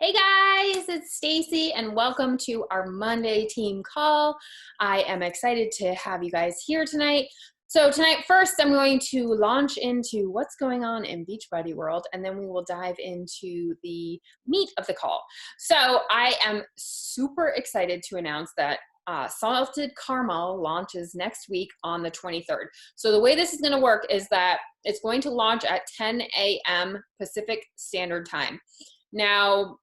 Hey guys, it's Stacy and welcome to our Monday team call. I am excited to have you guys here tonight. So tonight, first, I'm going to launch into what's going on in Beachbody world, and then we will dive into the meat of the call. So I am super excited to announce that salted caramel launches next week on the 23rd. So the way this is going to work is that it's going to launch at 10 a.m. Pacific Standard Time. Now,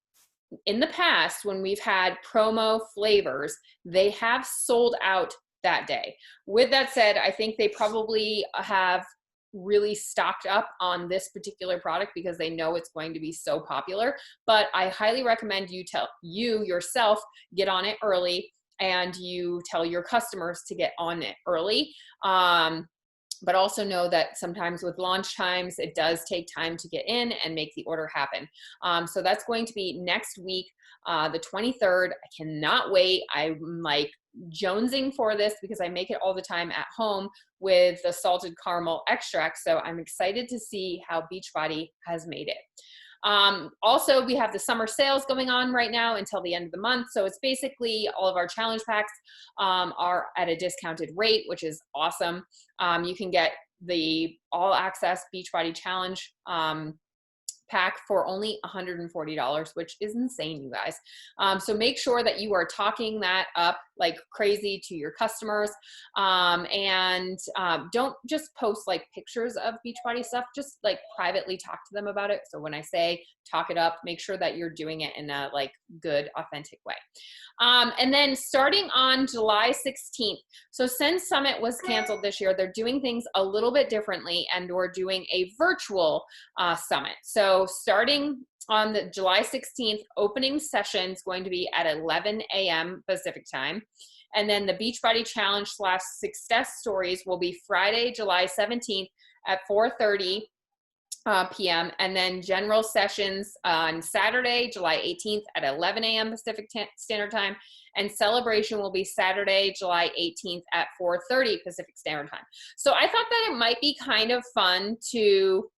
in the past, when we've had promo flavors, they have sold out that day. With that said, I think they probably have really stocked up on this particular product because they know it's going to be so popular. But I highly recommend you yourself get on it early, and you tell your customers to get on it early. But also know that sometimes with launch times, it does take time to get in and make the order happen. So that's going to be next week, the 23rd. I cannot wait. I'm like jonesing for this because I make it all the time at home with the salted caramel extract. So I'm excited to see how Beachbody has made it. Also, we have the summer sales going on right now until the end of the month. So it's basically all of our challenge packs are at a discounted rate, which is awesome. You can get the all access Beachbody challenge pack for only $140, which is insane, you guys. So make sure that you are talking that up like crazy to your customers, and don't just post like pictures of Beachbody stuff, just like privately talk to them about it. So when I say talk it up, make sure that you're doing it in a like good, authentic way. And then starting on July 16th, so since Summit was canceled this year, they're doing things a little bit differently, and we're doing a virtual summit. So starting on the July 16th, opening session is going to be at 11 a.m. Pacific time. And then the Beachbody Challenge / Success Stories will be Friday, July 17th at 4:30 p.m. And then general sessions on Saturday, July 18th at 11 a.m. Pacific Standard Time. And celebration will be Saturday, July 18th at 4:30 Pacific Standard Time. So I thought that it might be kind of fun to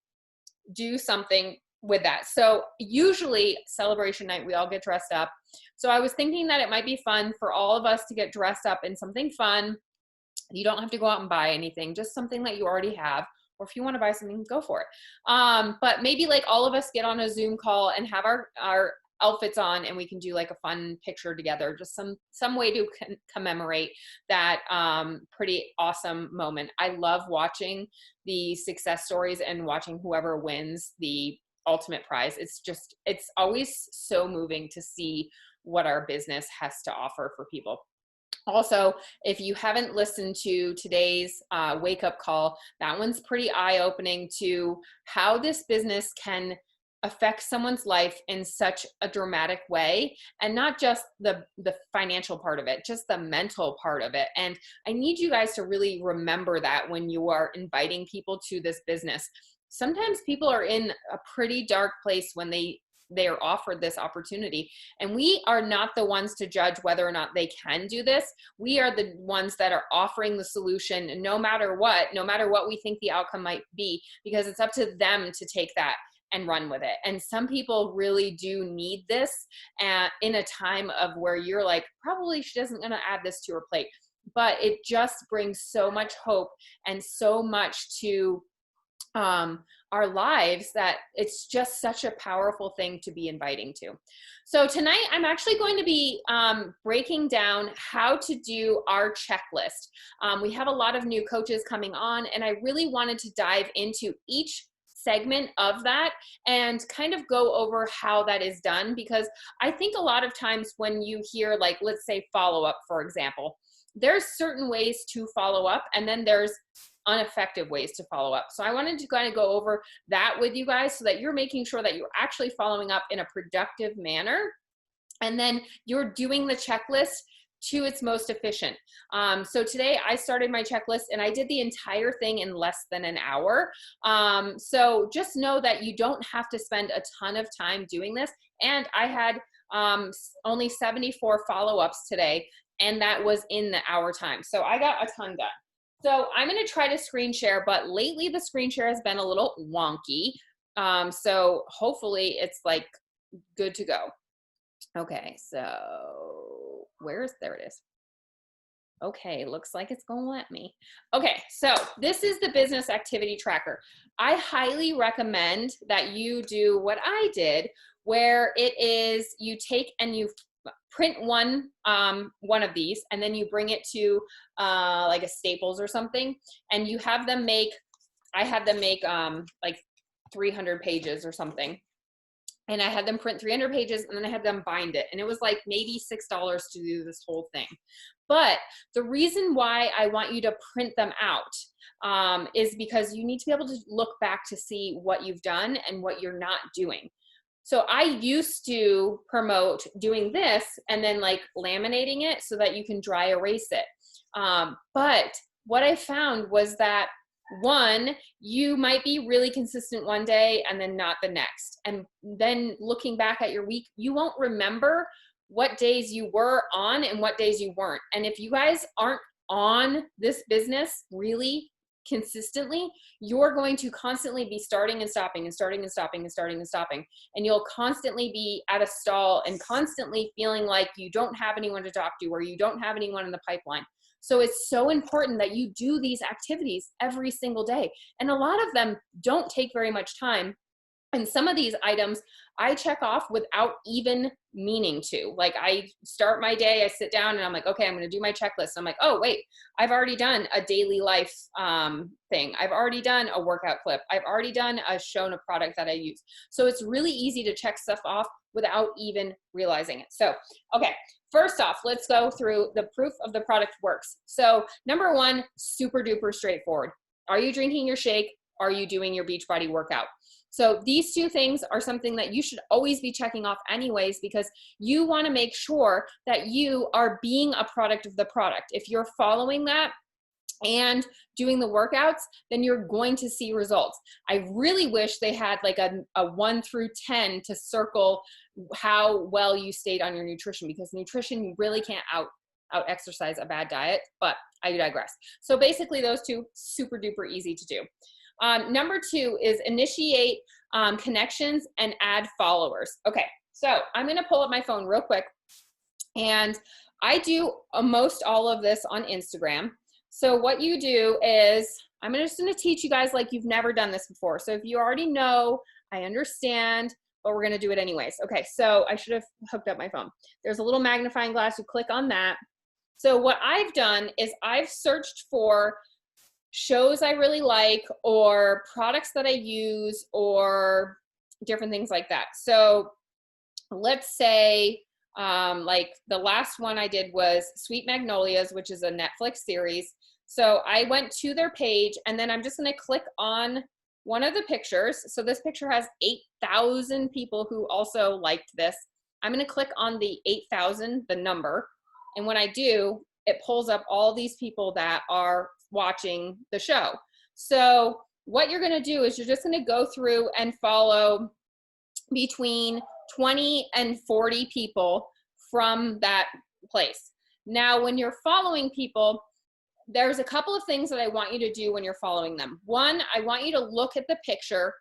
do something with that. So usually celebration night, we all get dressed up. So I was thinking that it might be fun for all of us to get dressed up in something fun. You don't have to go out and buy anything, just something that you already have. Or if you want to buy something, go for it. But maybe like all of us get on a Zoom call and have our outfits on, and we can do like a fun picture together, just some way to commemorate that pretty awesome moment. I love watching the success stories and watching whoever wins the ultimate prize. It's always so moving to see what our business has to offer for people. Also, if you haven't listened to today's wake up call, that one's pretty eye-opening to how this business can affect someone's life in such a dramatic way, and not just the financial part of it, just the mental part of it. And I need you guys to really remember that when you are inviting people to this business. Sometimes people are in a pretty dark place when they are offered this opportunity, and we are not the ones to judge whether or not they can do this. We are the ones that are offering the solution, no matter what we think the outcome might be, because it's up to them to take that and run with it. And some people really do need this in a time of where you're like, probably she doesn't gonna add this to her plate, but it just brings so much hope and so much to our lives that it's just such a powerful thing to be inviting to. So tonight I'm actually going to be breaking down how to do our checklist. We have a lot of new coaches coming on, and I really wanted to dive into each segment of that and kind of go over how that is done, because I think a lot of times when you hear, like, let's say follow-up, for example, there's certain ways to follow up, and then there's ineffective ways to follow up. So I wanted to kind of go over that with you guys so that you're making sure that you're actually following up in a productive manner, and then you're doing the checklist to its most efficient. So today I started my checklist and I did the entire thing in less than an hour. So just know that you don't have to spend a ton of time doing this. And I had only 74 follow-ups today, and that was in the hour time. So I got a ton done. So I'm going to try to screen share, but lately the screen share has been a little wonky. So hopefully it's like good to go. Okay, so there it is. Okay, looks like it's gonna let me. Okay, so this is the business activity tracker. I highly recommend that you do what I did, where it is you take and you print one of these, and then you bring it to like a Staples or something, and you have them make. I had them make like 300 pages or something. And I had them print 300 pages, and then I had them bind it. And it was like maybe $6 to do this whole thing. But the reason why I want you to print them out is because you need to be able to look back to see what you've done and what you're not doing. So I used to promote doing this and then like laminating it so that you can dry erase it. But what I found was that one, you might be really consistent one day and then not the next. And then looking back at your week, you won't remember what days you were on and what days you weren't. And if you guys aren't on this business really consistently, you're going to constantly be starting and stopping and starting and stopping and starting and stopping. And you'll constantly be at a stall and constantly feeling like you don't have anyone to talk to or you don't have anyone in the pipeline. So it's so important that you do these activities every single day. And a lot of them don't take very much time. And some of these items I check off without even meaning to. Like I start my day, I sit down and I'm like, okay, I'm going to do my checklist. I'm like, oh, wait, I've already done a daily life thing. I've already done a workout clip. I've already shown a product that I use. So it's really easy to check stuff off without even realizing it. So, okay, first off, let's go through the proof of the product works. So number one, super duper straightforward. Are you drinking your shake? Are you doing your Beachbody workout? So these two things are something that you should always be checking off anyways, because you want to make sure that you are being a product of the product. If you're following that and doing the workouts, then you're going to see results. I really wish they had like a 1 through 10 to circle how well you stayed on your nutrition, because nutrition, you really can't out exercise a bad diet, but I digress. So basically those two, super duper easy to do. Number two is initiate connections and add followers. Okay, so I'm going to pull up my phone real quick, and I do most all of this on Instagram. So what you do is, I'm just going to teach you guys like you've never done this before. So if you already know, I understand, but we're going to do it anyways. Okay, so I should have hooked up my phone. There's a little magnifying glass. You click on that. So what I've done is I've searched for shows I really like or products that I use or different things like that. So let's say like the last one I did was Sweet Magnolias, which is a Netflix series. So I went to their page, and then I'm just going to click on one of the pictures. So this picture has 8,000 people who also liked this. I'm going to click on the 8,000, the number. And when I do, it pulls up all these people that are watching the show. So what you're going to do is you're just going to go through and follow between 20 and 40 people from that place. Now, when you're following people, there's a couple of things that I want you to do when you're following them. One, I want you to look at the picture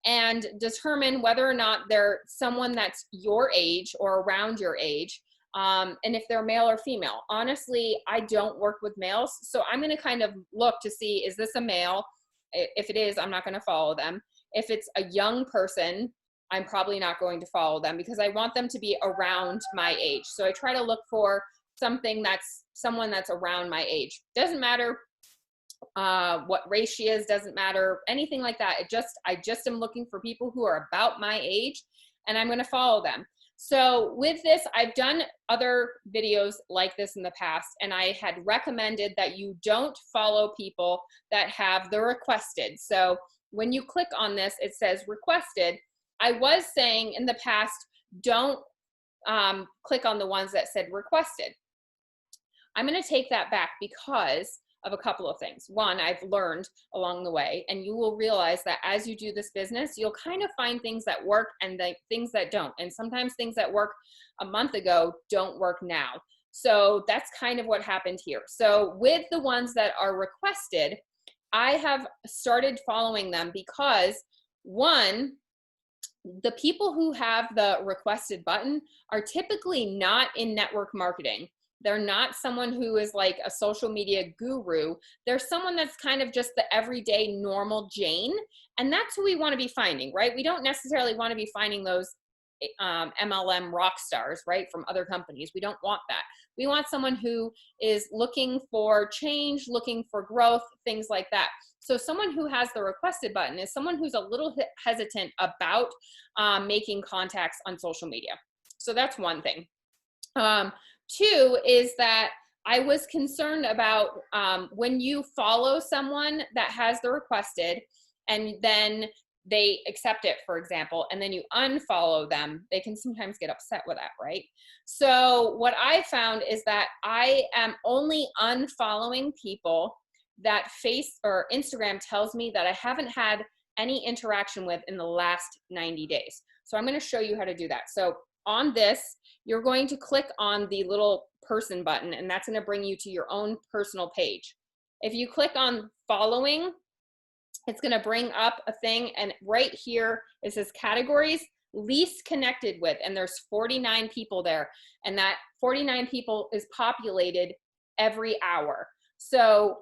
and determine whether or not they're someone that's your age or around your age. And if they're male or female. Honestly, I don't work with males, so I'm going to kind of look to see, is this a male? If it is, I'm not going to follow them. If it's a young person, I'm probably not going to follow them, because I want them to be around my age. So I try to look for someone that's around my age. Doesn't matter what race she is, doesn't matter anything like that. I just am looking for people who are about my age, and I'm going to follow them. So with this, I've done other videos like this in the past, and I had recommended that you don't follow people that have the requested. So when you click on this, it says requested. I was saying in the past, don't click on the ones that said requested. I'm going to take that back because of a couple of things. One, I've learned along the way, and you will realize that as you do this business, you'll kind of find things that work and things that don't. And sometimes things that work a month ago don't work now. So that's kind of what happened here. So with the ones that are requested, I have started following them because, one, the people who have the requested button are typically not in network marketing. They're not someone who is like a social media guru. They're someone that's kind of just the everyday normal Jane. And that's who we want to be finding, right? We don't necessarily want to be finding those MLM rock stars, right, from other companies. We don't want that. We want someone who is looking for change, looking for growth, things like that. So someone who has the requested button is someone who's a little hesitant about making contacts on social media. So that's one thing. Two is that I was concerned about when you follow someone that has the requested and then they accept it, for example, and then you unfollow them, they can sometimes get upset with that, right? So what I found is that I am only unfollowing people that Instagram tells me that I haven't had any interaction with in the last 90 days. So I'm going to show you how to do that. So on this, you're going to click on the little person button, and that's going to bring you to your own personal page. If you click on following, it's going to bring up a thing, and right here it says categories least connected with, and there's 49 people there, and that 49 people is populated every hour. So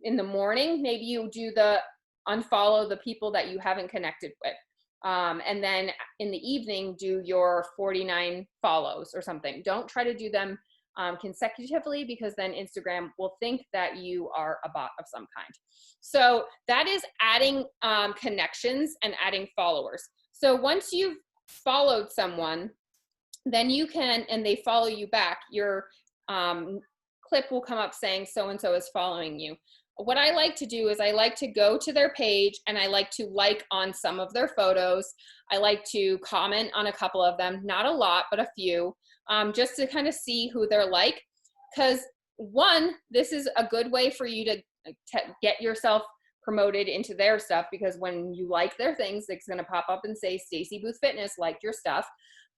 in the morning, maybe you do the unfollow the people that you haven't connected with. And then in the evening, do your 49 follows or something. Don't try to do them consecutively, because then Instagram will think that you are a bot of some kind. So that is adding connections and adding followers. So once you've followed someone, then you can, and they follow you back, your clip will come up saying so-and-so is following you. What I like to do is I like to go to their page and I like to like on some of their photos. I like to comment on a couple of them, not a lot, but a few, just to kind of see who they're like. Because one, this is a good way for you to get yourself promoted into their stuff, because when you like their things, it's going to pop up and say Stacy Booth Fitness liked your stuff.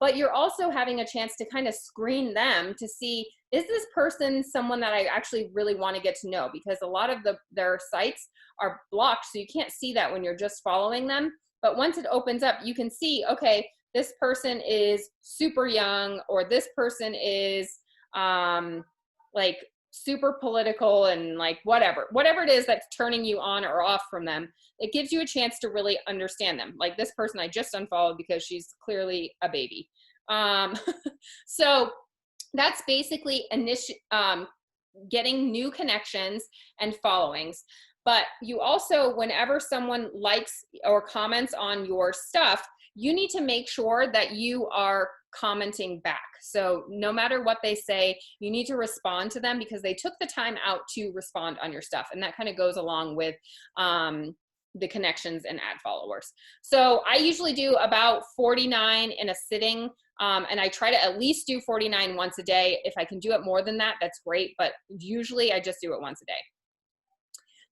But you're also having a chance to kind of screen them to see, is this person someone that I actually really want to get to know? Because a lot of their sites are blocked, so you can't see that when you're just following them. But once it opens up, you can see, okay, this person is super young, or this person is like super political, and like whatever it is that's turning you on or off from them. It gives you a chance to really understand them. Like this person I just unfollowed because she's clearly a baby. So that's basically getting new connections and followings. But you also, whenever someone likes or comments on your stuff, you need to make sure that you are commenting back. So no matter what they say, you need to respond to them, because they took the time out to respond on your stuff. And that kind of goes along with the connections and add followers. So I usually do about 49 in a sitting, and I try to at least do 49 once a day. If I can do it more than that, that's great, but usually I just do it once a day.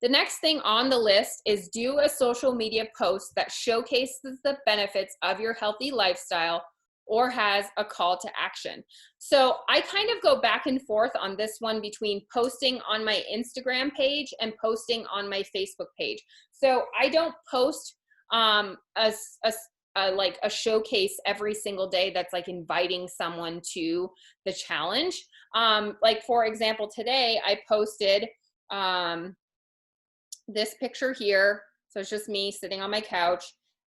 The next thing on the list is do a social media post that showcases the benefits of your healthy lifestyle or has a call to action. So I kind of go back and forth on this one between posting on my Instagram page and posting on my Facebook page. So I don't post like a showcase every single day that's like inviting someone to the challenge. Like for example, today I posted this picture here. So it's just me sitting on my couch,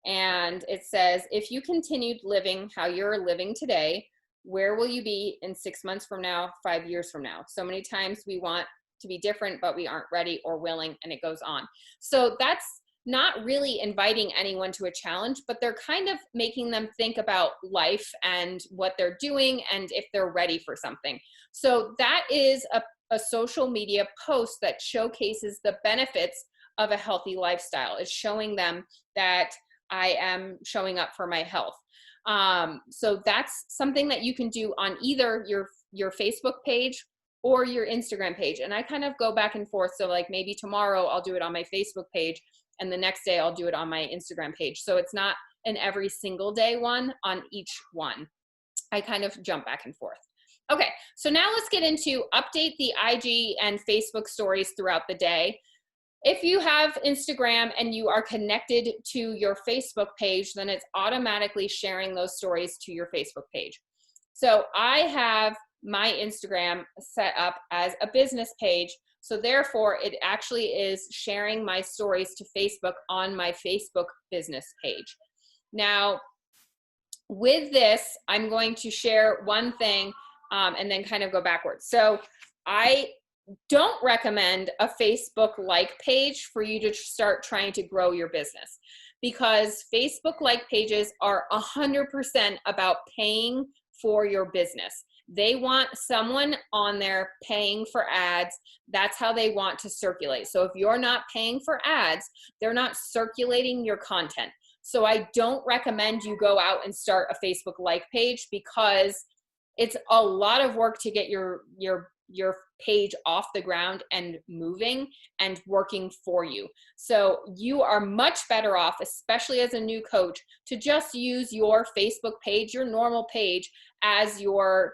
and it says, if you continued living how you're living today, where will you be in 6 months from now, 5 years from now? So many times we want to be different, but we aren't ready or willing, and it goes on. So that's not really inviting anyone to a challenge, but they're kind of making them think about life and what they're doing and if they're ready for something. So that is a social media post that showcases the benefits of a healthy lifestyle. It's showing them that I am showing up for my health. So that's something that you can do on either your Facebook page or your Instagram page. And I kind of go back and forth. So like maybe tomorrow I'll do it on my Facebook page, and the next day I'll do it on my Instagram page. So it's not an every single day one on each one. I kind of jump back and forth. Okay, so now let's get into update the IG and Facebook stories throughout the day. If you have Instagram and you are connected to your Facebook page, then it's automatically sharing those stories to your Facebook page. So I have my Instagram set up as a business page. So therefore, it actually is sharing my stories to Facebook on my Facebook business page. Now, with this, I'm going to share one thing and then kind of go backwards. So I don't recommend a Facebook like page for you to start trying to grow your business, because Facebook like pages are 100% about paying for your business. They want someone on there paying for ads. That's how they want to circulate. So if you're not paying for ads, they're not circulating your content. So I don't recommend you go out and start a Facebook like page, because it's a lot of work to get your page off the ground and moving and working for you. So you are much better off, especially as a new coach, to just use your Facebook page, your normal page, as your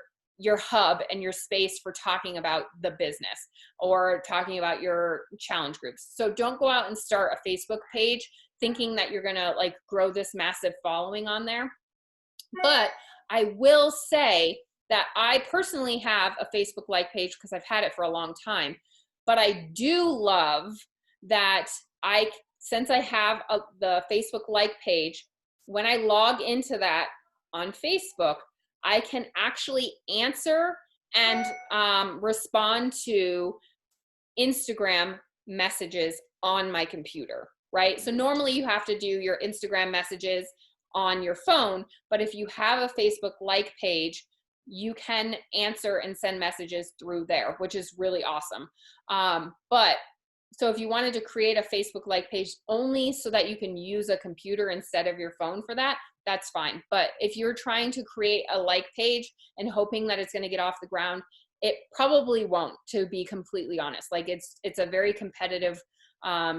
hub and your space for talking about the business or talking about your challenge groups. So don't go out and start a Facebook page thinking that you're gonna like grow this massive following on there. But I will say that I personally have a Facebook like page because I've had it for a long time. But I do love that since I have the Facebook like page, when I log into that on Facebook, I can actually answer and respond to Instagram messages on my computer, right? So normally you have to do your Instagram messages on your phone, but if you have a Facebook like page, you can answer and send messages through there, which is really awesome. So if you wanted to create a Facebook like page only so that you can use a computer instead of your phone for that, that's fine. But if you're trying to create a like page and hoping that it's going to get off the ground, it probably won't, to be completely honest. Like it's a very competitive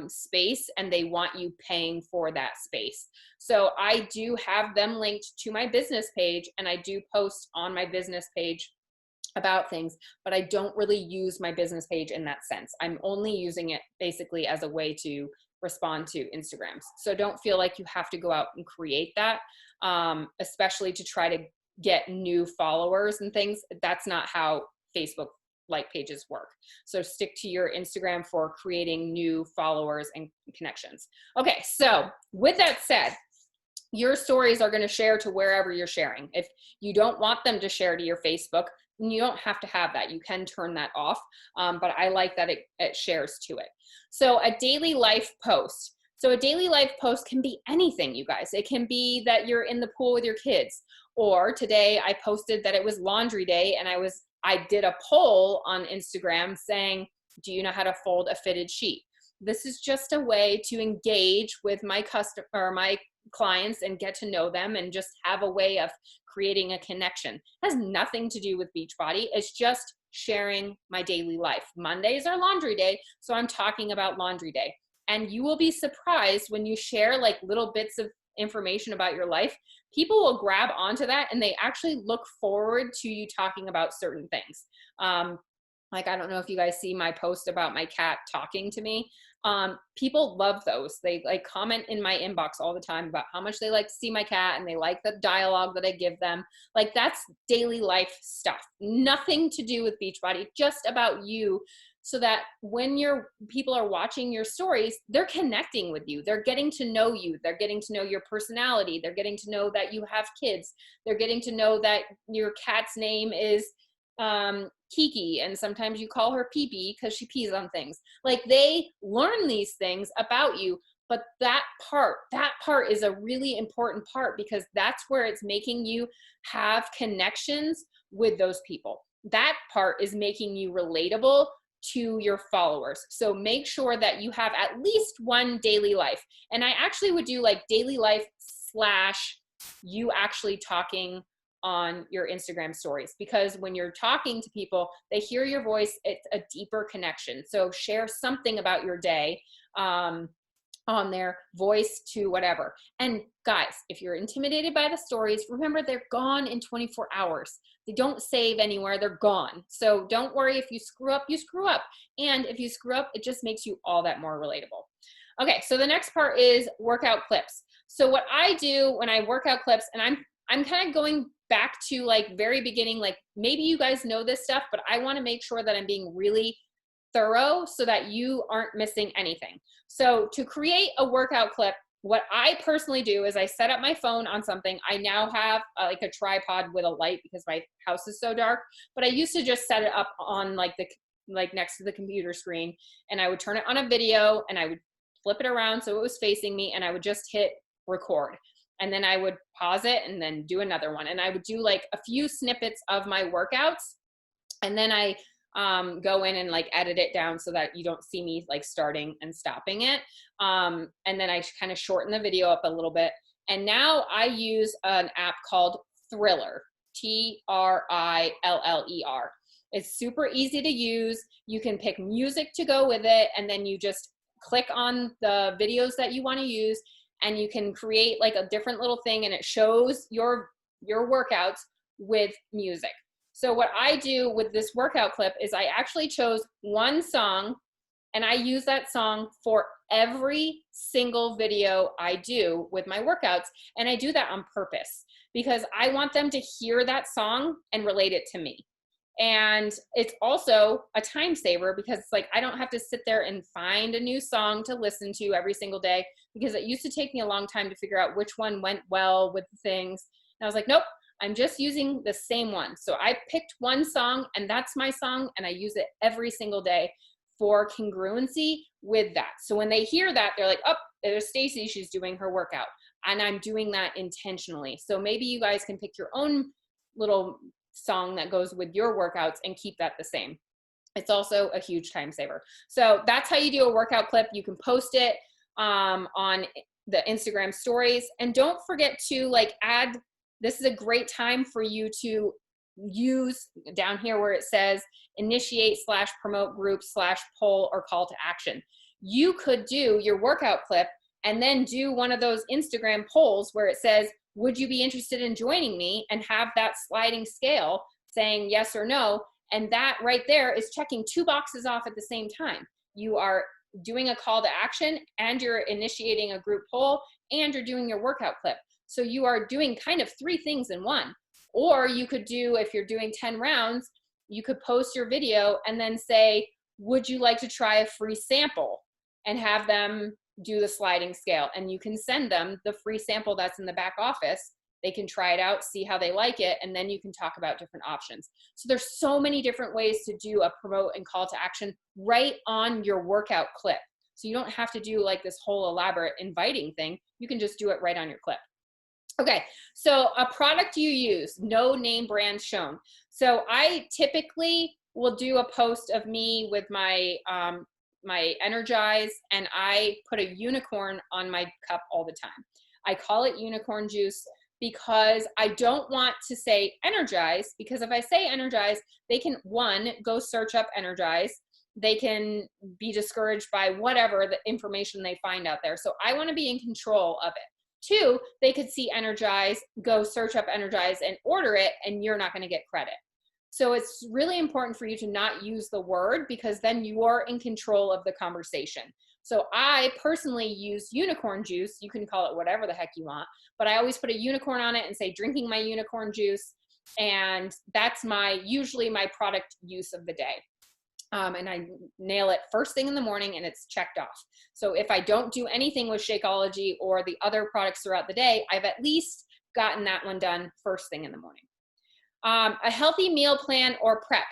space, and they want you paying for that space. So I do have them linked to my business page, and I do post on my business page about things, but I don't really use my business page in that sense. I'm only using it basically as a way to respond to Instagrams. So don't feel like you have to go out and create that, especially to try to get new followers and things. That's not how Facebook like pages work. So stick to your Instagram for creating new followers and connections. Okay, so with that said, your stories are going to share to wherever you're sharing. If you don't want them to share to your Facebook, then you don't have to have that. You can turn that off, but I like that it shares to it. So a daily life post. So a daily life post can be anything, you guys. It can be that you're in the pool with your kids, or today I posted that it was laundry day, and I did a poll on Instagram saying, do you know how to fold a fitted sheet? This is just a way to engage with my clients and get to know them, and just have a way of creating a connection. It has nothing to do with Beachbody. It's just sharing my daily life. Mondays are laundry day, so I'm talking about laundry day. And you will be surprised when you share like little bits of information about your life, people will grab onto that, and they actually look forward to you talking about certain things. Like, I don't know if you guys see my post about my cat talking to me. People love those. They like comment in my inbox all the time about how much they like to see my cat, and they like the dialogue that I give them. Like, that's daily life stuff. Nothing to do with Beachbody, just about you, so that when people are watching your stories, they're connecting with you. They're getting to know you. They're getting to know your personality. They're getting to know that you have kids. They're getting to know that your cat's name is Kiki, and sometimes you call her Pee-Pee because she pees on things. Like, they learn these things about you, but that part is a really important part, because that's where it's making you have connections with those people. That part is making you relatable to your followers. So make sure that you have at least one daily life. And I actually would do like daily life / you actually talking on your Instagram stories, because when you're talking to people, they hear your voice. It's a deeper connection. So share something about your day. on there, voice to whatever. And guys, if you're intimidated by the stories, remember they're gone in 24 hours. They don't save anywhere, they're gone. So don't worry, if you screw up, you screw up. And if you screw up, it just makes you all that more relatable. Okay, so the next part is workout clips. So what I do when I work out clips, and I'm kind of going back to like very beginning, like maybe you guys know this stuff, but I want to make sure that I'm being really thorough so that you aren't missing anything. So to create a workout clip, what I personally do is I set up my phone on something. I now have like a tripod with a light because my house is so dark, but I used to just set it up on like next to the computer screen, and I would turn it on a video and I would flip it around so it was facing me, and I would just hit record. And then I would pause it and then do another one. And I would do like a few snippets of my workouts. And then I go in and like edit it down so that you don't see me like starting and stopping it. And then I kind of shorten the video up a little bit. And now I use an app called Thriller, Triller. It's super easy to use. You can pick music to go with it, and then you just click on the videos that you want to use, and you can create like a different little thing, and it shows your workouts with music. So what I do with this workout clip is I actually chose one song, and I use that song for every single video I do with my workouts. And I do that on purpose because I want them to hear that song and relate it to me. And it's also a time saver because it's like I don't have to sit there and find a new song to listen to every single day, because it used to take me a long time to figure out which one went well with the things. And I was like, nope, I'm just using the same one. So I picked one song, and that's my song, and I use it every single day for congruency with that. So when they hear that, they're like, oh, there's Stacy, she's doing her workout. And I'm doing that intentionally. So maybe you guys can pick your own little song that goes with your workouts and keep that the same. It's also a huge time saver. So that's how you do a workout clip. You can post it on the Instagram stories. And don't forget to like add, this is a great time for you to use down here where it says initiate/promote group/poll or call to action. You could do your workout clip and then do one of those Instagram polls where it says, would you be interested in joining me, and have that sliding scale saying yes or no. And that right there is checking two boxes off at the same time. You are doing a call to action, and you're initiating a group poll, and you're doing your workout clip. So you are doing kind of three things in one. Or you could do, if you're doing 10 rounds, you could post your video and then say, would you like to try a free sample, and have them do the sliding scale. And you can send them the free sample that's in the back office. They can try it out, see how they like it, and then you can talk about different options. So there's so many different ways to do a promote and call to action right on your workout clip. So you don't have to do like this whole elaborate inviting thing. You can just do it right on your clip. Okay, so a product you use, no name brand shown. So I typically will do a post of me with my my Energize, and I put a unicorn on my cup all the time. I call it unicorn juice because I don't want to say Energize, because if I say Energize, they can, one, go search up Energize. They can be discouraged by whatever the information they find out there. So I want to be in control of it. Two, they could see Energize, go search up Energize and order it, and you're not going to get credit. So it's really important for you to not use the word, because then you are in control of the conversation. So I personally use unicorn juice. You can call it whatever the heck you want, but I always put a unicorn on it and say, drinking my unicorn juice. And that's usually my product use of the day. And I nail it first thing in the morning, and it's checked off. So if I don't do anything with Shakeology or the other products throughout the day, I've at least gotten that one done first thing in the morning. A healthy meal plan or prep.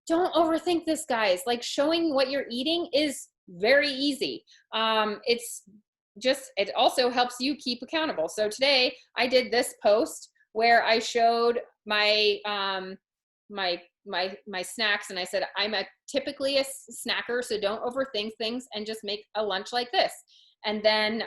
Don't overthink this, guys. Like, showing what you're eating is very easy. It also helps you keep accountable. So today I did this post where I showed my my snacks, and I said, I'm typically a snacker, so don't overthink things and just make a lunch like this. And then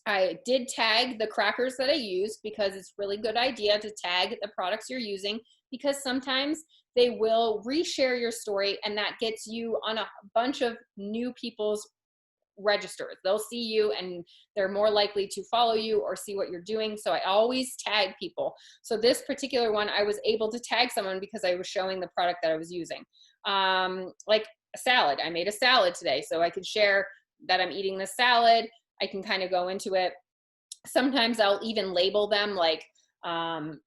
I did tag the crackers that I use, because it's really good idea to tag the products you're using, because sometimes they will reshare your story, and that gets you on a bunch of new people's registers. They'll see you and they're more likely to follow you or see what you're doing. So I always tag people. So this particular one, I was able to tag someone because I was showing the product that I was using. Like a salad. I made a salad today, so I could share that I'm eating this salad. I can kind of go into it. Sometimes I'll even label them like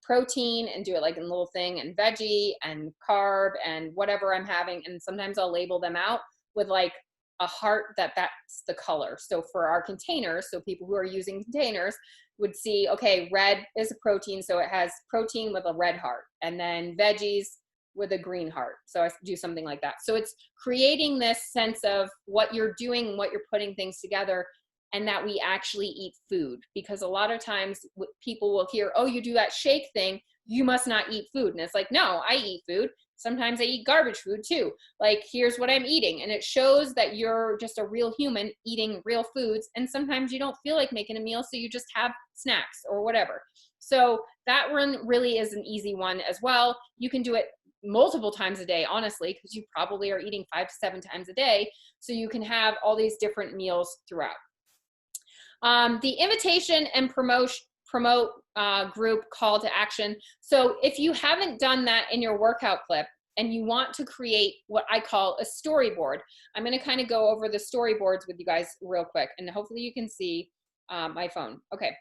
protein and do it like in a little thing, and veggie and carb and whatever I'm having. And sometimes I'll label them out with like a heart that's the color. So for our containers, so people who are using containers would see, okay, red is a protein. So it has protein with a red heart, and then veggies with a green heart. So I do something like that. So it's creating this sense of what you're doing and what you're putting things together, and that we actually eat food. Because a lot of times people will hear, oh, you do that shake thing, you must not eat food. And it's like, no, I eat food. Sometimes I eat garbage food too. Like, here's what I'm eating. And it shows that you're just a real human eating real foods. And sometimes you don't feel like making a meal, so you just have snacks or whatever. So that one really is an easy one as well. You can do it multiple times a day, honestly, because you probably are eating 5 to 7 times a day. So you can have all these different meals throughout. The invitation and promote group call to action. So if you haven't done that in your workout clip and you want to create what I call a storyboard, I'm going to kind of go over the storyboards with you guys real quick, and hopefully you can see my phone. Okay.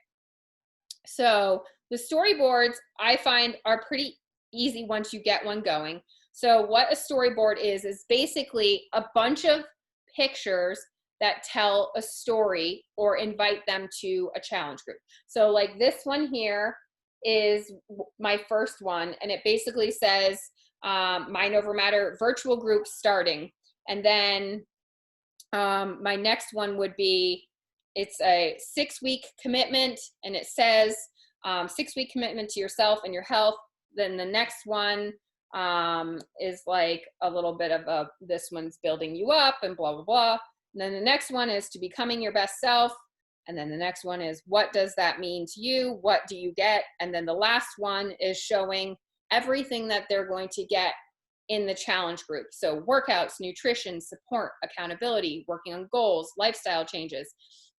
So the storyboards I find are pretty easy once you get one going. So what a storyboard is basically a bunch of pictures that tell a story or invite them to a challenge group. So like this one here is my first one, and it basically says Mind Over Matter virtual group starting. And then my next one would be, it's a 6-week commitment, and it says 6-week commitment to yourself and your health. Then the next one is like a little bit of this one's building you up and blah, blah, blah. And then the next one is to becoming your best self. And then the next one is, what does that mean to you? What do you get? And then the last one is showing everything that they're going to get in the challenge group. So workouts, nutrition, support, accountability, working on goals, lifestyle changes.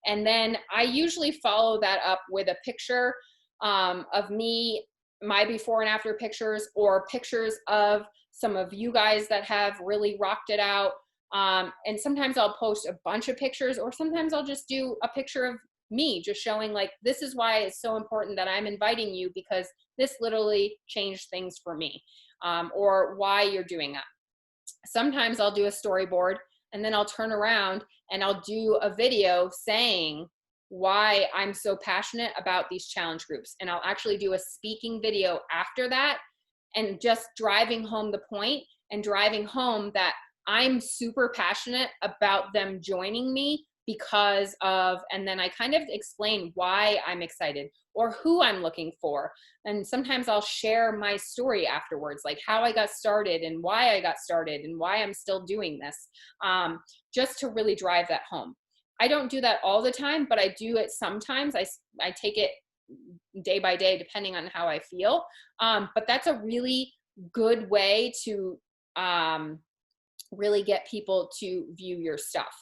And then I usually follow that up with a picture of me, my before and after pictures, or pictures of some of you guys that have really rocked it out. And sometimes I'll post a bunch of pictures, or sometimes I'll just do a picture of me just showing like, this is why it's so important that I'm inviting you, because this literally changed things for me, or why you're doing that. Sometimes I'll do a storyboard, and then I'll turn around and I'll do a video saying why I'm so passionate about these challenge groups. And I'll actually do a speaking video after that, and just driving home the point and driving home that I'm super passionate about them joining me because of, and then I kind of explain why I'm excited or who I'm looking for. And sometimes I'll share my story afterwards, like how I got started and why I got started and why I'm still doing this, just to really drive that home. I don't do that all the time, but I do it sometimes. I take it day by day, depending on how I feel. But that's a really good way to really get people to view your stuff.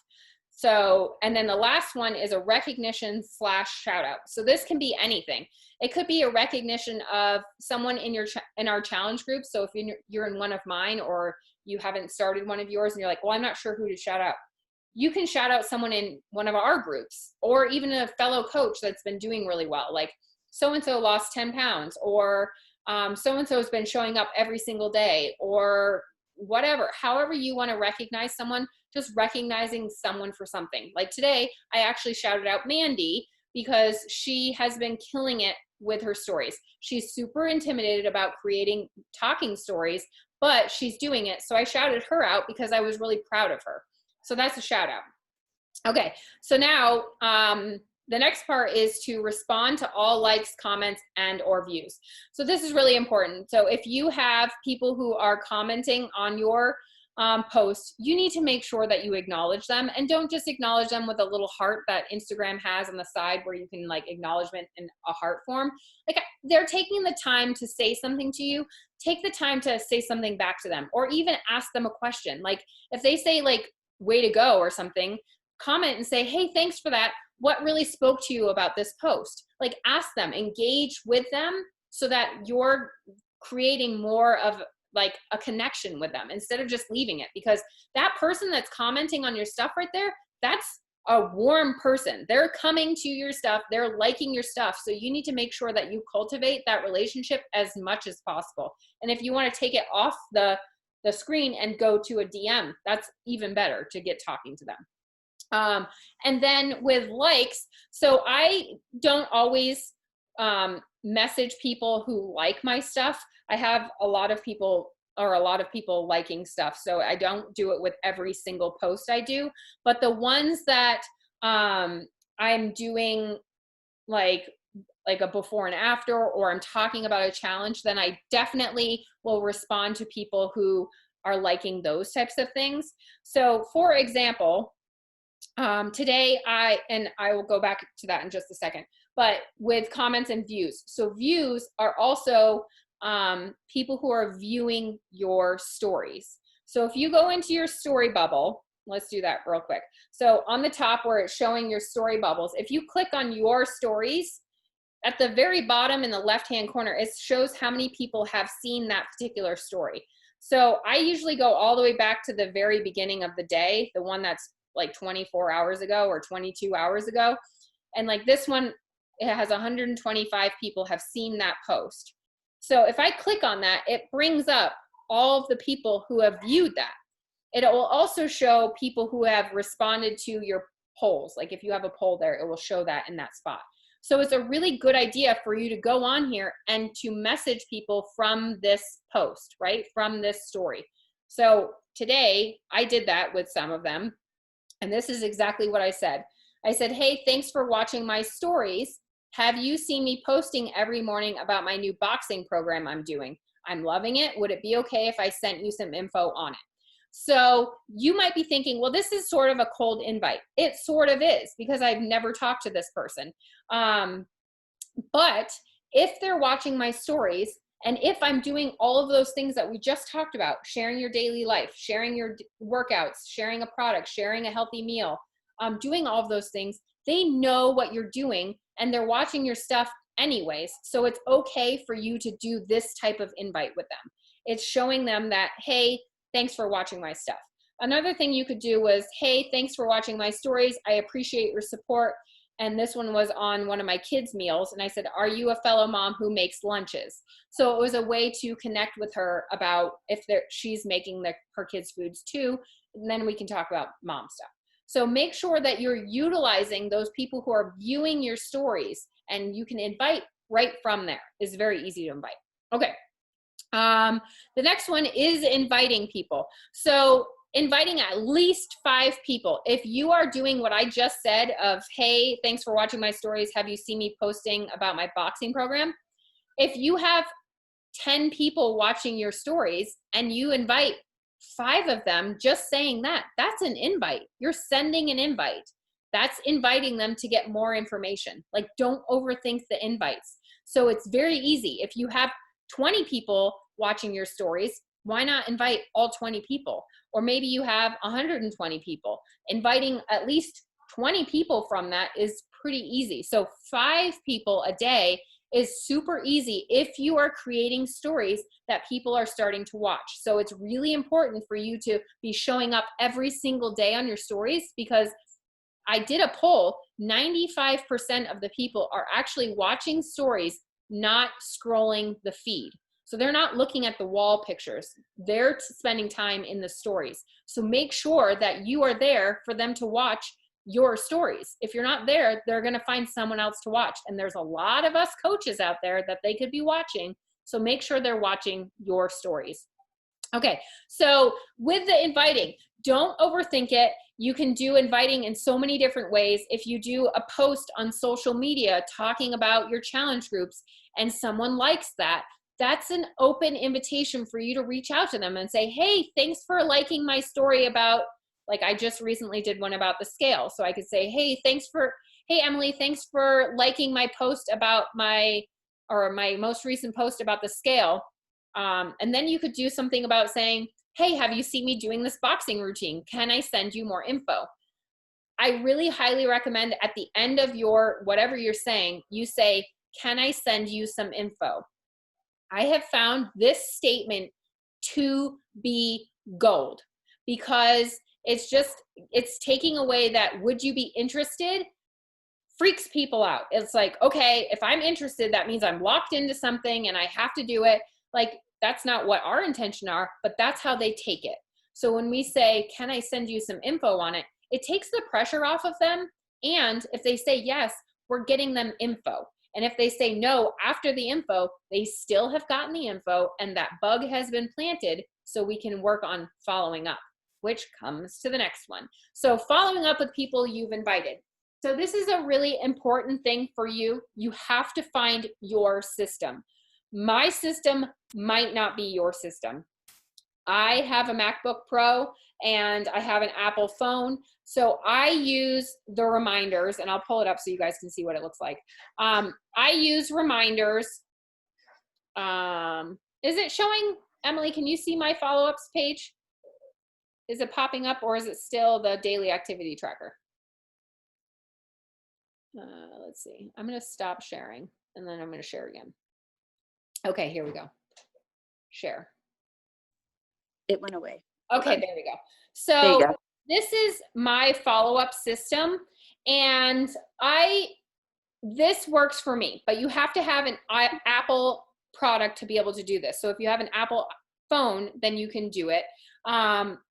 So, and then the last one is a recognition / shout out. So this can be anything. It could be a recognition of someone in our challenge group. So if you're in one of mine, or you haven't started one of yours and you're like, well, I'm not sure who to shout out, you can shout out someone in one of our groups, or even a fellow coach that's been doing really well. Like, so-and-so lost 10 pounds, or so-and-so has been showing up every single day, or whatever. However you want to recognize someone, just recognizing someone for something. Like today, I actually shouted out Mandy because she has been killing it with her stories. She's super intimidated about talking stories, but she's doing it. So I shouted her out because I was really proud of her. So that's a shout out. Okay, so now the next part is to respond to all likes, comments, and or views. So this is really important. So if you have people who are commenting on your post, you need to make sure that you acknowledge them, and don't just acknowledge them with a little heart that Instagram has on the side where you can like acknowledgement in a heart form. Like, they're taking the time to say something to you. Take the time to say something back to them, or even ask them a question. Like if they say like, way to go or something, comment and say, hey, thanks for that. What really spoke to you about this post? Like, ask them, engage with them so that you're creating more of like a connection with them instead of just leaving it, because that person that's commenting on your stuff right there, that's a warm person. They're coming to your stuff. They're liking your stuff. So you need to make sure that you cultivate that relationship as much as possible. And if you want to take it off the screen and go to a DM, that's even better to get talking to them. And then with likes, so I don't always message people who like my stuff. I have a lot of people liking stuff, so I don't do it with every single post I do. But the ones that I'm doing like a before and after, or I'm talking about a challenge, then I definitely will respond to people who are liking those types of things. So for example, today I will go back to that in just a second, but with comments and views. So views are also people who are viewing your stories. So if you go into your story bubble, let's do that real quick. So on the top where it's showing your story bubbles, if you click on your stories, at the very bottom in the left-hand corner, it shows how many people have seen that particular story. So I usually go all the way back to the very beginning of the day, the one that's like 24 hours ago or 22 hours ago. And like this one, it has 125 people have seen that post. So if I click on that, it brings up all of the people who have viewed that. It will also show people who have responded to your polls. Like if you have a poll there, it will show that in that spot. So it's a really good idea for you to go on here and to message people from this post, right? From this story. So today I did that with some of them. And this is exactly what I said. I said, hey, thanks for watching my stories. Have you seen me posting every morning about my new boxing program I'm doing? I'm loving it. Would it be okay if I sent you some info on it? So you might be thinking, well, this is sort of a cold invite. It sort of is, because I've never talked to this person. But if they're watching my stories, and if I'm doing all of those things that we just talked about, sharing your daily life, sharing your workouts, sharing a product, sharing a healthy meal, doing all of those things, they know what you're doing and they're watching your stuff anyways. So it's okay for you to do this type of invite with them. It's showing them that, hey, thanks for watching my stuff. Another thing you could do was, hey, thanks for watching my stories. I appreciate your support. And this one was on one of my kids' meals. And I said, are you a fellow mom who makes lunches? So it was a way to connect with her about if she's making her kids' foods too. And then we can talk about mom stuff. So make sure that you're utilizing those people who are viewing your stories, and you can invite right from there. It's very easy to invite. Okay. The next one is inviting people. So inviting at least 5 people. If you are doing what I just said of, hey, thanks for watching my stories. Have you seen me posting about my boxing program? If you have 10 people watching your stories and you invite 5 of them, just saying that, that's an invite. You're sending an invite. That's inviting them to get more information. Like, don't overthink the invites. So it's very easy. If you have 20 people watching your stories, why not invite all 20 people? Or maybe you have 120 people. Inviting at least 20 people from that is pretty easy. So 5 people a day is super easy if you are creating stories that people are starting to watch. So it's really important for you to be showing up every single day on your stories, because I did a poll, 95% of the people are actually watching stories, not scrolling the feed. So they're not looking at the wall pictures. They're spending time in the stories. So make sure that you are there for them to watch your stories. If you're not there, they're going to find someone else to watch. And there's a lot of us coaches out there that they could be watching. So make sure they're watching your stories. Okay, so with the inviting, don't overthink it. You can do inviting in so many different ways. If you do a post on social media talking about your challenge groups and someone likes that, that's an open invitation for you to reach out to them and say, hey, thanks for liking my story about, like I just recently did one about the scale. So I could say, hey, Emily, thanks for liking my post about my most recent post about the scale. And then you could do something about saying, hey, have you seen me doing this boxing routine? Can I send you more info? I really highly recommend at the end of your, whatever you're saying, you say, can I send you some info? I have found this statement to be gold, because it's taking away that would you be interested freaks people out. It's like, okay, if I'm interested, that means I'm locked into something and I have to do it. Like, that's not what our intention are, but that's how they take it. So when we say, can I send you some info on it? It takes the pressure off of them. And if they say yes, we're getting them info. And if they say no after the info, they still have gotten the info and that bug has been planted, so we can work on following up, which comes to the next one. So following up with people you've invited. So this is a really important thing for you. You have to find your system. My system might not be your system. I have a MacBook Pro and I have an Apple phone. So I use the reminders, and I'll pull it up so you guys can see what it looks like. I use reminders. Is it showing, Emily, can you see my follow-ups page? Is it popping up, or is it still the daily activity tracker? Let's see. I'm going to stop sharing and then I'm going to share again. Okay, here we go. Share. It went away. Okay, there we go. So this is my follow-up system, and this works for me, but you have to have an Apple product to be able to do this. So if you have an Apple phone, then you can do it.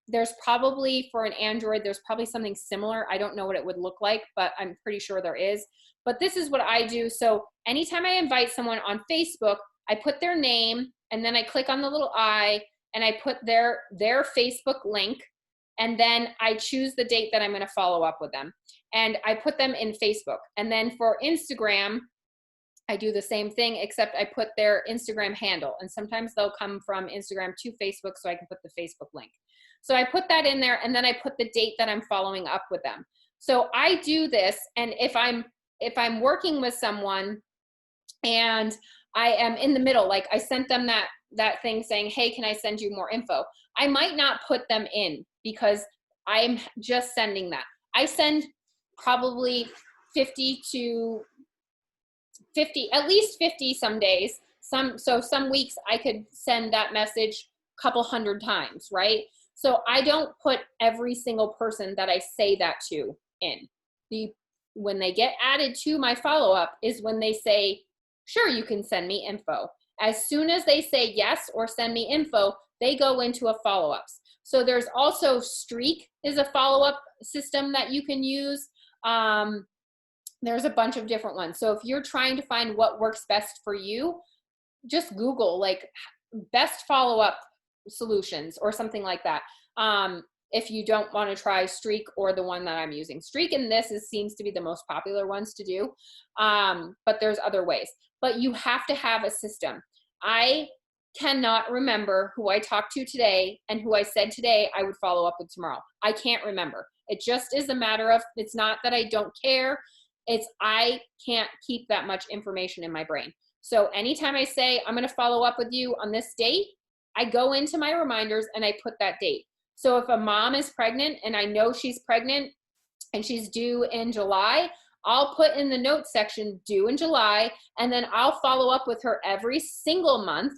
There's probably, for an Android, there's probably something similar. I don't know what it would look like, but I'm pretty sure there is. But this is what I do. So anytime I invite someone on Facebook, I put their name and then I click on the little I and I put their Facebook link, and then I choose the date that I'm going to follow up with them. And I put them in Facebook. And then for Instagram, I do the same thing, except I put their Instagram handle. And sometimes they'll come from Instagram to Facebook, so I can put the Facebook link. So I put that in there, and then I put the date that I'm following up with them. So I do this, and if I'm working with someone and I am in the middle, like I sent them that thing saying, hey, can I send you more info? I might not put them in because I'm just sending that. I send probably 50 to 50, at least 50 some days. So some weeks I could send that message a couple hundred times, right? So I don't put every single person that I say that to in. When they get added to my follow-up is when they say, sure, you can send me info. As soon as they say yes or send me info, they go into a follow-ups. So there's also Streak is a follow-up system that you can use. There's a bunch of different ones. So if you're trying to find what works best for you, just Google like best follow-up solutions or something like that. If you don't want to try Streak or the one that I'm using. Streak and this seems to be the most popular ones to do, but there's other ways. But you have to have a system. I cannot remember who I talked to today and who I said today I would follow up with tomorrow. I can't remember. It just is a matter of, it's not that I don't care. It's I can't keep that much information in my brain. So anytime I say I'm going to follow up with you on this date, I go into my reminders and I put that date. So if a mom is pregnant and I know she's pregnant and she's due in July, I'll put in the notes section due in July, and then I'll follow up with her every single month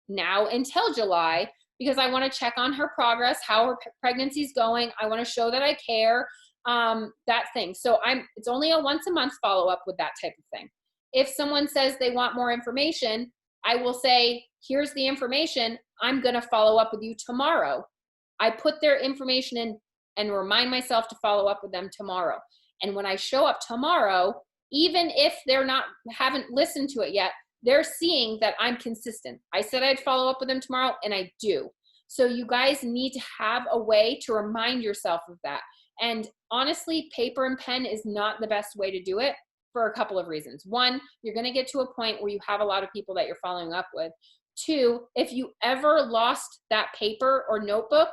now until July, because I want to check on her progress, how her pregnancy's going. I want to show that I care, that thing. So it's only a once a month follow up with that type of thing. If someone says they want more information, I will say, here's the information. I'm going to follow up with you tomorrow. I put their information in and remind myself to follow up with them tomorrow. And when I show up tomorrow, even if haven't listened to it yet, they're seeing that I'm consistent. I said I'd follow up with them tomorrow, and I do. So you guys need to have a way to remind yourself of that. And honestly, paper and pen is not the best way to do it for a couple of reasons. One, you're going to get to a point where you have a lot of people that you're following up with. Two, if you ever lost that paper or notebook,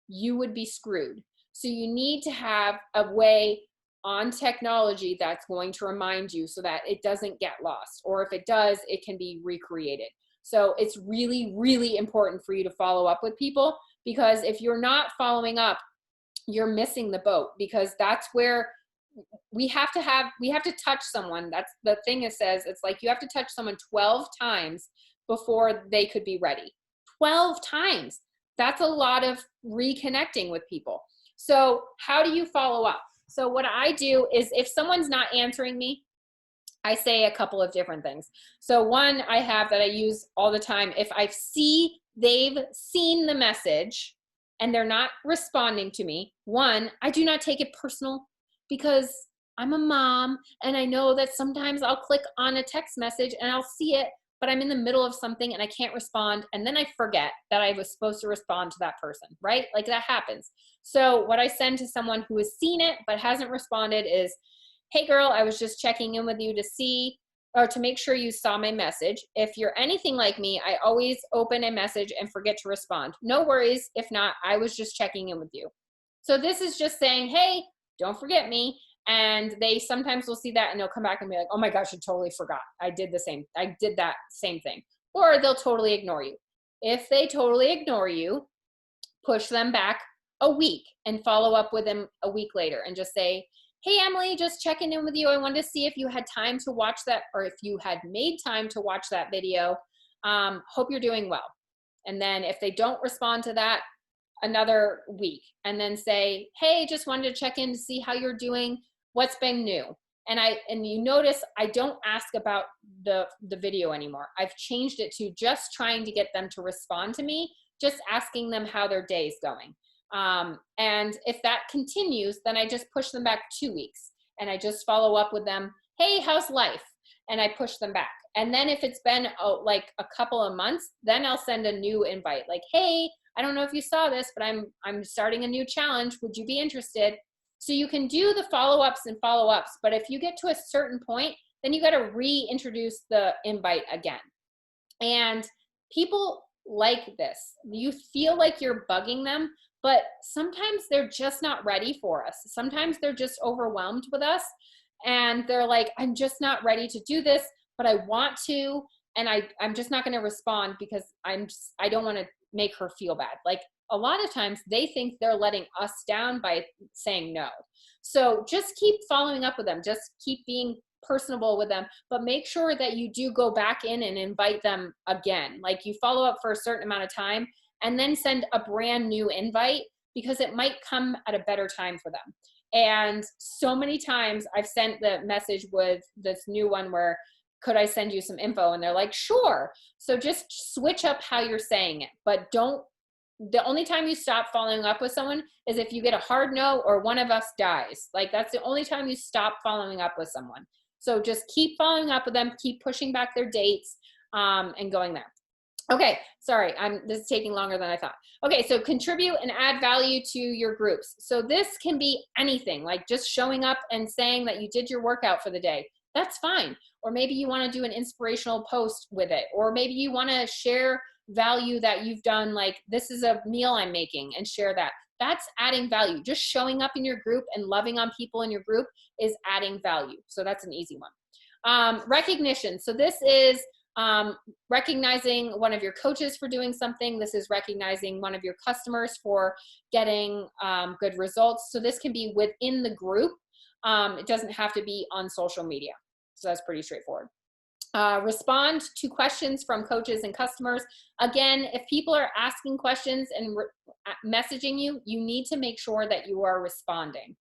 you would be screwed. So you need to have a way on technology that's going to remind you so that it doesn't get lost. Or if it does, it can be recreated. So it's really, really important for you to follow up with people, because if you're not following up, you're missing the boat, because that's where we have to touch someone. That's the thing. It says it's like you have to touch someone 12 times before they could be ready. 12 times. That's a lot of reconnecting with people. So how do you follow up? So what I do is, if someone's not answering me, I say a couple of different things. So one I have that I use all the time, if I see they've seen the message and they're not responding to me, one, I do not take it personal, because I'm a mom and I know that sometimes I'll click on a text message and I'll see it, but I'm in the middle of something and I can't respond. And then I forget that I was supposed to respond to that person, right? Like that happens. So what I send to someone who has seen it but hasn't responded is, hey girl, I was just checking in with you to see, or to make sure you saw my message. If you're anything like me, I always open a message and forget to respond. No worries. If not, I was just checking in with you. So this is just saying, hey, don't forget me. And they sometimes will see that and they'll come back and be like, oh my gosh, I totally forgot. I did that same thing. Or they'll totally ignore you. If they totally ignore you, push them back a week and follow up with them a week later and just say, hey, Emily, just checking in with you. I wanted to see if you had time to watch that, or if you had made time to watch that video. Hope you're doing well. And then if they don't respond to that, another week, and then say, hey, just wanted to check in to see how you're doing. What's been new? And you notice I don't ask about the video anymore. I've changed it to just trying to get them to respond to me, just asking them how their day is going. And if that continues, then I just push them back 2 weeks and I just follow up with them. Hey, how's life? And I push them back. And then if it's been like a couple of months, then I'll send a new invite. Like, hey, I don't know if you saw this, but I'm starting a new challenge. Would you be interested? So you can do the follow-ups and follow-ups, but if you get to a certain point, then you got to reintroduce the invite again. And people like this. You feel like you're bugging them, but sometimes they're just not ready for us. Sometimes they're just overwhelmed with us and they're like, I'm just not ready to do this, but I want to, and I'm just not going to respond because I don't want to make her feel bad. Like a lot of times they think they're letting us down by saying no. So just keep following up with them. Just keep being personable with them, but make sure that you do go back in and invite them again. Like you follow up for a certain amount of time and then send a brand new invite, because it might come at a better time for them. And so many times I've sent the message with this new one where, could I send you some info? And they're like, sure. So just switch up how you're saying it, but the only time you stop following up with someone is if you get a hard no or one of us dies. Like that's the only time you stop following up with someone. So just keep following up with them, keep pushing back their dates, and going there. Okay, sorry, this is taking longer than I thought. Okay, so contribute and add value to your groups. So this can be anything, like just showing up and saying that you did your workout for the day. That's fine. Or maybe you want to do an inspirational post with it. Or maybe you want to share value that you've done, like this is a meal I'm making, and share that. That's adding value. Just showing up in your group and loving on people in your group is adding value. So that's an easy one. Recognition. So this is recognizing one of your coaches for doing something. This is recognizing one of your customers for getting good results. So this can be within the group. It doesn't have to be on social media. So that's pretty straightforward. Respond to questions from coaches and customers. Again, if people are asking questions and messaging you, you need to make sure that you are responding.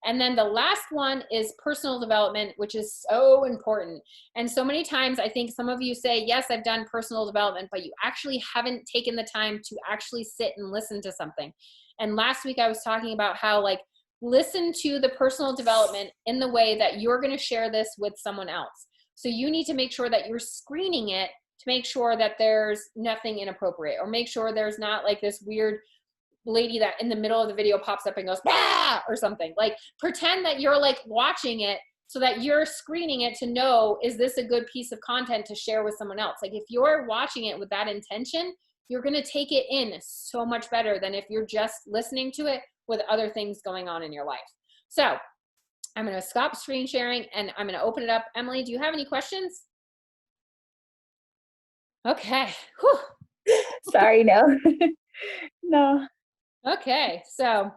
And then the last one is personal development, which is so important. And so many times I think some of you say, yes, I've done personal development, but you actually haven't taken the time to actually sit and listen to something. And last week I was talking about how, like, listen to the personal development in the way that you're going to share this with someone else. So you need to make sure that you're screening it to make sure that there's nothing inappropriate, or make sure there's not like this weird lady that in the middle of the video pops up and goes, bah! Or something. Like pretend that you're like watching it so that you're screening it to know, is this a good piece of content to share with someone else? Like if you're watching it with that intention, you're going to take it in so much better than if you're just listening to it with other things going on in your life. So I'm going to stop screen sharing and I'm going to open it up. Emily, do you have any questions? Okay. Whew. Sorry, no. No. Okay. So